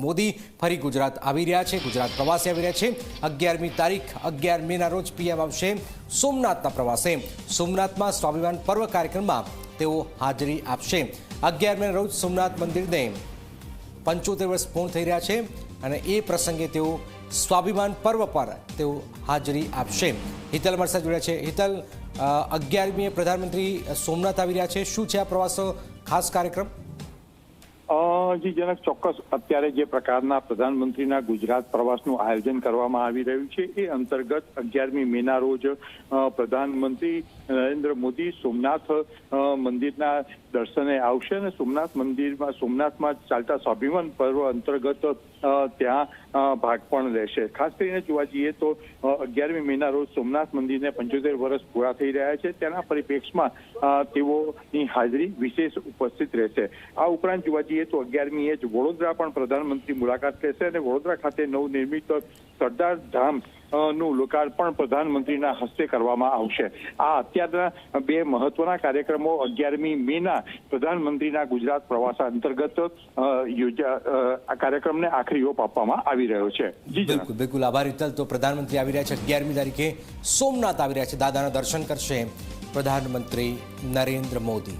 મોદી ફરી ગુજરાત આવી રહ્યા છે, ગુજરાત પ્રવાસે આવી રહ્યા છે। 11મી તારીખ 11 મેના રોજ પીએમ આવશે સોમનાથના પ્રવાસે। સોમનાથમાં સ્વાભિમાન પર્વ કાર્યક્રમમાં તેઓ હાજરી આપશે। 11 મેના રોજ સોમનાથ મંદિરને 75 વર્ષ પૂર્ણ થઈ રહ્યા છે અને એ પ્રસંગે તેઓ સ્વાભિમાન પર્વ પર તેઓ હાજરી આપશે। હિતલ અમારી સાથે જોડ્યા છે। હિતલ, 11મીએ પ્રધાનમંત્રી સોમનાથ આવી રહ્યા છે, શું છે આ પ્રવાસો ખાસ કાર્યક્રમ? જી જનક, ચોક્કસ અત્યારે જે પ્રકારના પ્રધાનમંત્રીના ગુજરાત પ્રવાસનું આયોજન કરવામાં આવી રહ્યું છે એ અંતર્ગત 11મી મેના રોજ પ્રધાનમંત્રી નરેન્દ્ર મોદી સોમનાથ મંદિરના દર્શને આવશે અને સોમનાથમાં ચાલતા સ્વાભિમાન પર્વ અંતર્ગત ત્યાં ભાગ પણ લેશે। ખાસ કરીને જોવા જઈએ તો 11મી મેના રોજ સોમનાથ મંદિરને 75 વર્ષ પૂરા થઈ રહ્યા છે, તેના પરિપ્રેક્ષમાં તેઓની હાજરી વિશેષ ઉપસ્થિત રહેશે। આ ઉપરાંત જોવા જઈએ તો 11મીએ જ વડોદરા પણ પ્રધાનમંત્રી મુલાકાત લેશે અને વડોદરા ખાતે નવનિર્મિત સરદાર ધામ નું લોકાર્પણ પ્રધાનમંત્રીના હસ્તે કરવામાં આવશે। આ અત્યારના બે મહત્વના કાર્યક્રમો 11મી મેના પ્રધાનમંત્રીના ગુજરાત પ્રવાસ અંતર્ગત આ કાર્યક્રમને આખરી ઓપ આપવામાં આવી રહ્યો છે। બિલકુલ બિલકુલ, આભાર હિતલ। તો પ્રધાનમંત્રી આવી રહ્યા છે 11મી તારીખે સોમનાથ આવી રહ્યા છે, દાદાના દર્શન કરશે પ્રધાનમંત્રી નરેન્દ્ર મોદી।